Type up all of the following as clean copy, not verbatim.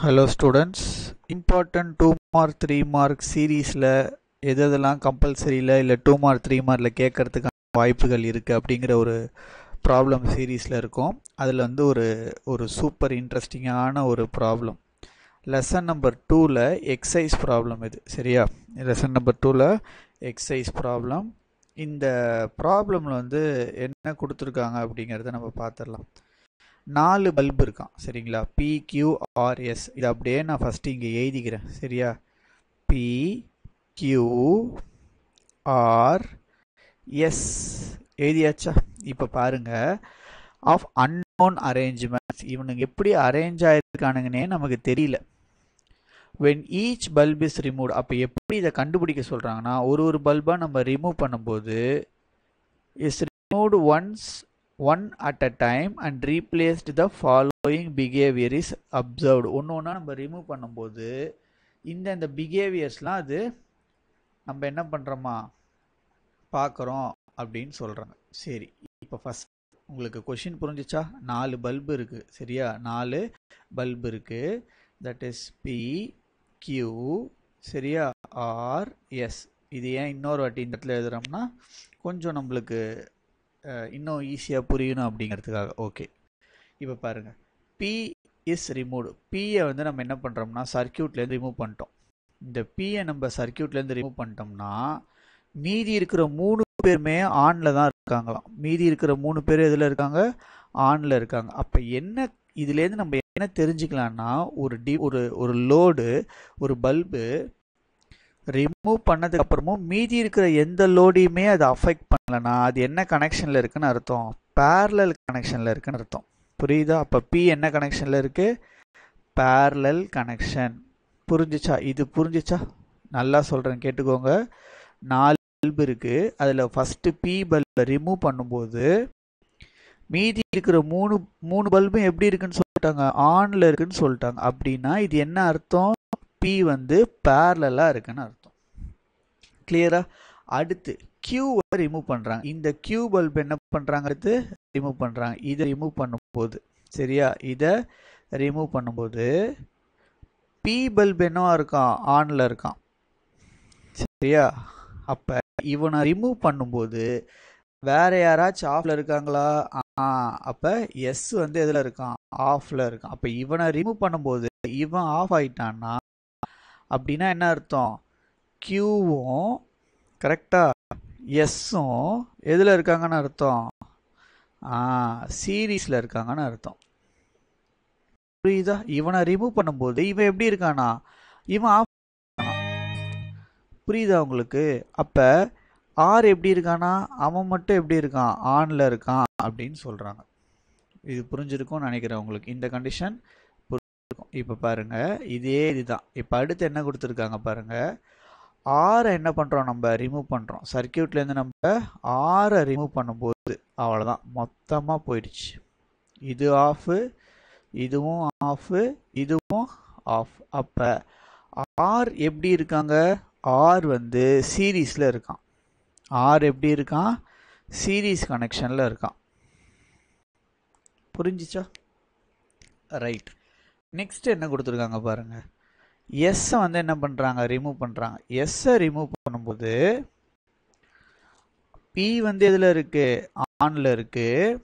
Hello students, important 2 mark 3 mark சீரீஸில் எதெல்லாம் கம்பல்சரியில் இல்லை 2 mark 3 markல கேட்கறதுக்கான வாய்ப்புகள் இருக்குது அப்படிங்கிற ஒரு ப்ராப்ளம் சீரீஸில் இருக்கும். அதில் வந்து ஒரு சூப்பர் இன்ட்ரெஸ்டிங்கான ஒரு ப்ராப்ளம் லெசன் நம்பர் 2ல் எக்ஸசைஸ் ப்ராப்ளம் இது. சரியா, லெசன் நம்பர் 2ல் எக்ஸசைஸ் ப்ராப்ளம். இந்த ப்ராப்ளமில் வந்து என்ன கொடுத்துருக்காங்க அப்படிங்கிறத நம்ம பார்த்துடலாம். 4 பல்பு இருக்கான். சரிங்களா, PQRS. இது அப்படியே நான் ஃபஸ்ட்டு இங்கே எழுதிக்கிறேன். சரியா, PQRS எழுதியாச்சா? இப்போ பாருங்க, ஆஃப் அன்னோன் அரேஞ்ச்மெண்ட்ஸ். இவனுங்க எப்படி அரேஞ்ச் ஆயிருக்கானுங்கன்னே நமக்கு தெரியல. when each bulb is removed, அப்போ எப்படி இதை கண்டுபிடிக்க சொல்கிறாங்கன்னா, ஒரு பல்பாக நம்ம ரிமூவ் பண்ணும்போது is removed one at a time and replaced the following behavior is observed. ஒன்றா நம்ம ரிமூவ் பண்ணும்போது இந்த பிஹேவியர்ஸ்லாம் அது நம்ம என்ன பண்ணுறோமா பார்க்குறோம் அப்படின்னு சொல்கிறாங்க. சரி, இப்போ ஃபஸ்ட் உங்களுக்கு கொஷின் புரிஞ்சிச்சா? 4 பல்பு இருக்குது. சரியா, 4 பல்பு இருக்குது. That is PQ. சரியா, RS. இது ஏன் இன்னொரு வாட்டி இந்த இடத்துல எழுதுகிறோம்னா கொஞ்சம் நம்மளுக்கு இன்னும் ஈஸியாக புரியணும் அப்படிங்கிறதுக்காக. ஓகே, இப்போ பாருங்கள், P இஸ் ரிமூவ்டு. Pயை வந்து நம்ம என்ன பண்ணுறோம்னா சர்க்கியூட்லேருந்து ரிமூவ் பண்ணிட்டோம். இந்த Pயை நம்ம சர்க்கியூட்லேருந்து ரிமூவ் பண்ணிட்டோம்னா மீதி இருக்கிற 3 பேருமே ஆனில் தான் இருக்காங்களாம். மீதி இருக்கிற 3 பேர் எதில் இருக்காங்க? ஆனில் இருக்காங்க. அப்போ என்ன இதுலேருந்து நம்ம என்ன தெரிஞ்சுக்கலான்னா, ஒரு லோடு, ஒரு பல்பு ரிமூவ் பண்ணதுக்கு அப்புறமும் மீதி இருக்கிற எந்த லோடையுமே அது அஃபெக்ட் பண்ணலன்னா அது என்ன கனெக்ஷனில் இருக்குன்னு அர்த்தம்? பேரலல் கனெக்ஷனில் இருக்குன்னு அர்த்தம். புரியுதா? அப்போ P என்ன கனெக்ஷனில் இருக்குது? Parallel connection. புரிஞ்சிச்சா? இது புரிஞ்சிச்சா? நல்லா சொல்கிறேன், கேட்டுக்கோங்க. 4 பல்பு இருக்குது. அதில் ஃபஸ்ட்டு P பல்பை ரிமூவ் பண்ணும்போது மீதி இருக்கிற மூணு பல்பும் எப்படி இருக்குன்னு சொல்லிட்டாங்க? ஆனில் இருக்குன்னு சொல்லிட்டாங்க. அப்படின்னா இது என்ன அர்த்தம்? P வந்து பேரலலாக இருக்குன்னு அர்த்தம். கிளியரா? அடுத்து Qவை ரிமூவ் பண்ணுறாங்க. இந்த Q பல்ப் என்ன பண்ணுறாங்க? அடுத்து ரிமூவ் பண்ணுறாங்க. இதை ரிமூவ் பண்ணும்போது, சரியா, இதை ரிமூவ் பண்ணும்போது P பல்ப் என்னவா இருக்கான்? ஆனில் இருக்கான். சரியா, அப்போ இவனை ரிமூவ் பண்ணும்போது வேற யாராச்சும் ஆஃப்ல இருக்காங்களா? அப்போ எஸ் வந்து எதில் இருக்கான்? ஆஃப்ல இருக்கான். அப்போ இவனை ரிமூவ் பண்ணும்போது இவன் ஆஃப் ஆயிட்டான்னா அப்படின்னா என்ன அர்த்தம்? Qவும் கரெக்டா எஸ்ஸும் எதில் இருக்காங்கன்னு அர்த்தம்? சீரீஸில் இருக்காங்கன்னு அர்த்தம். புரியுதா? இவனை ரிமூவ் பண்ணும்போது இவன் எப்படி இருக்கானா? இவன் ஆஃப். புரியுதா உங்களுக்கு? அப்போ ஆர் எப்படி இருக்கானா? அவன் மட்டும் எப்படி இருக்கான்? ஆனில் இருக்கான் அப்படின்னு சொல்கிறாங்க. இது புரிஞ்சிருக்கும்னு நினைக்கிறேன் உங்களுக்கு. இந்த கண்டிஷன் புரிஞ்சிருக்கும். இப்போ பாருங்க, இதுதான். இப்போ அடுத்து என்ன கொடுத்துருக்காங்க பாருங்க. ஆரை என்ன பண்ணுறோம்? நம்ம ரிமூவ் பண்ணுறோம். சர்க்கியூட்லேருந்து நம்ம ஆரை ரிமூவ் பண்ணும்போது அவ்வளோதான், மொத்தமாக போயிடுச்சு. இது ஆஃபு, இதுவும் ஆஃபு, இதுவும் ஆஃப். அப்போ ஆர் எப்படி இருக்காங்க? ஆர் வந்து சீரீஸில் இருக்கான். ஆர் எப்படி இருக்கான்? சீரீஸ் கனெக்ஷனில் இருக்கான். புரிஞ்சிச்சா? ரைட். நெக்ஸ்ட் என்ன கொடுத்துருக்காங்க பாருங்க. எஸ்ஸை வந்து என்ன பண்ணுறாங்க? ரிமூவ் பண்ணுறாங்க. எஸ்ஸை ரிமூவ் பண்ணும்போது P வந்து எதில் இருக்குது? ஆனில் இருக்குது.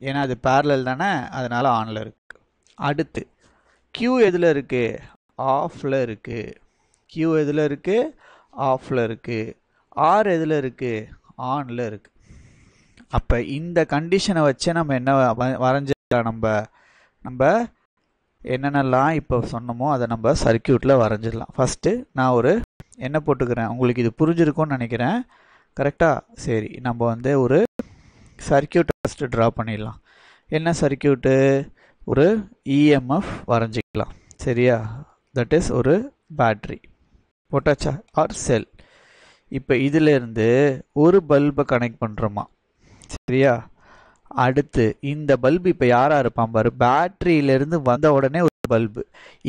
ஏன்னா அது பேரலல் தானே, அதனால் ஆனில் இருக்குது. அடுத்து Q எதில் இருக்குது? ஆஃபில் இருக்குது. Q எதில் இருக்குது? ஆஃபில் இருக்குது. R எதில் இருக்குது? ஆனில் இருக்குது. அப்போ இந்த கண்டிஷனை வச்சு நம்ம என்ன வரைஞ்சிடலாம்? நம்ம என்னென்னலாம் இப்போ சொன்னமோ அதை நம்ம சர்க்கியூட்டில் வரைஞ்சிடலாம். ஃபஸ்ட்டு நான் ஒரு என்ன போட்டுக்கிறேன், உங்களுக்கு இது புரிஞ்சிருக்கும்னு நினைக்கிறேன். கரெக்டாக? சரி, நம்ம வந்து ஒரு சர்க்கியூட்டை ஃபஸ்ட்டு ட்ரா பண்ணிடலாம். என்ன சர்க்கியூட்டு? ஒரு EMF வரைஞ்சிக்கலாம். சரியா, தட் இஸ் ஒரு பேட்ரி போட்டாச்சா, ஆர் செல். இப்போ இதிலேருந்து ஒரு பல்பை கனெக்ட் பண்ணுறோமா? சரியா, அடுத்து இந்த பல்பு இப்போ யாரா இருப்பான் பாரு, பேட்டரியிலேருந்து வந்த உடனே ஒரு பல்பு.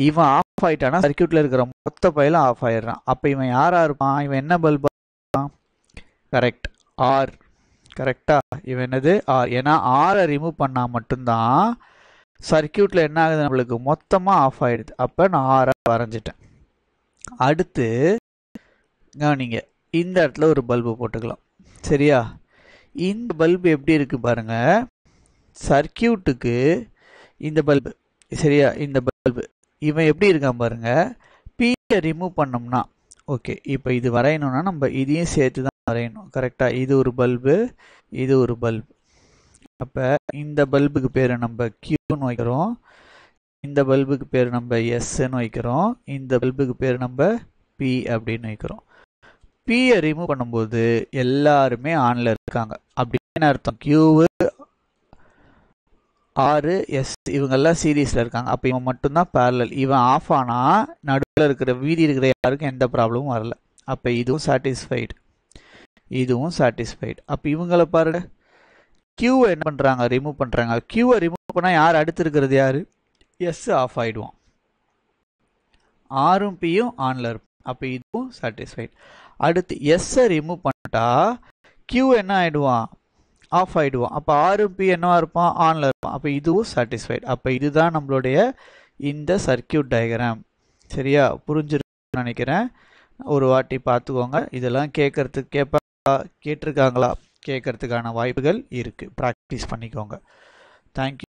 இவன் ஆஃப் ஆயிட்டானா சர்க்கியூட்ல இருக்கிற மொத்த பயிலும் ஆஃப் ஆயிடுறான். அப்போ இவன் யாரா இருப்பான்? இவன் என்ன பல்பா? Correct, R. கரெக்டா? இவன் என்னது? ஆர். ஏன்னா ஆரை ரிமூவ் பண்ணால் மட்டும்தான் சர்க்கியூட்டில் என்ன ஆகுது, நம்மளுக்கு மொத்தமாக ஆஃப் ஆகிடுது. அப்போ நான் ஆராக வரைஞ்சிட்டேன். அடுத்து கவனிங்க, இந்த இடத்துல ஒரு பல்பு போட்டுக்கலாம். சரியா? இந்த பல்பு எப்படி இருக்கு பாருங்க. சர்க்கியூட்டுக்கு இந்த பல்பு, சரியா, இந்த பல்பு இவன் எப்படி இருக்கான் பாருங்க. பீயை ரிமூவ் பண்ணோம்னா, ஓகே, இப்போ இது வரையணும்னா நம்ம இதையும் சேர்த்து தான் வரையணும். கரெக்டாக? இது ஒரு பல்பு, இது ஒரு பல்பு. அப்போ இந்த பல்புக்கு பேர் நம்ம கியூன்னு வைக்கிறோம், இந்த பல்புக்கு பேர் நம்ம எஸ்ன்னு வைக்கிறோம், இந்த பல்புக்கு பேர் நம்ம பி அப்படின்னு வைக்கிறோம். பியை ரிமூவ் பண்ணும்போது எல்லாருமே ஆன்ல இருக்காங்க அப்படின்னு அர்த்தம். கியூவு, ஆறு, எஸ் இவங்கெல்லாம் சீரீஸில் இருக்காங்க. அப்போ இவன் மட்டும்தான் பேரலல். இவன் ஆஃப் ஆனால் நடுவில் இருக்கிற மீதி இருக்கிற யாருக்கும் எந்த ப்ராப்ளமும் வரல. அப்போ இதுவும் சாட்டிஸ்ஃபைடு, இதுவும் சாட்டிஸ்ஃபைடு. அப்போ இவங்களை பாருங்க, கியூவை என்ன பண்ணுறாங்க, ரிமூவ் பண்ணுறாங்க. கியூவை ரிமூவ் பண்ணால் யார் அடுத்து இருக்கிறது, யார், எஸ் ஆஃப் ஆகிடுவான். ஆரும் பியும் ஆனில் இருக்கும். அப்போ இதுவும் சாட்டிஸ்ஃபைடு. அடுத்து எஸ்ஸை ரிமூவ் பண்ணிட்டா கியூ என்ன ஆகிடுவான், ஆஃப் ஆகிடுவான். அப்போ ஆரும் பி என்னவா இருப்பான், ஆனில் இருப்பான். அப்போ இதுவும் சாட்டிஸ்ஃபைடு. அப்போ இதுதான் நம்மளுடைய இந்த சர்க்கியூட் டயக்ராம். சரியா? புரிஞ்சிருக்குன்னு நினைக்கிறேன். ஒரு வாட்டி பார்த்துக்கோங்க. இதெல்லாம் கேட்டிருக்காங்களா, கேட்கறதுக்கான வாய்ப்புகள் இருக்குது. ப்ராக்டிஸ் பண்ணிக்கோங்க. தேங்க்யூ.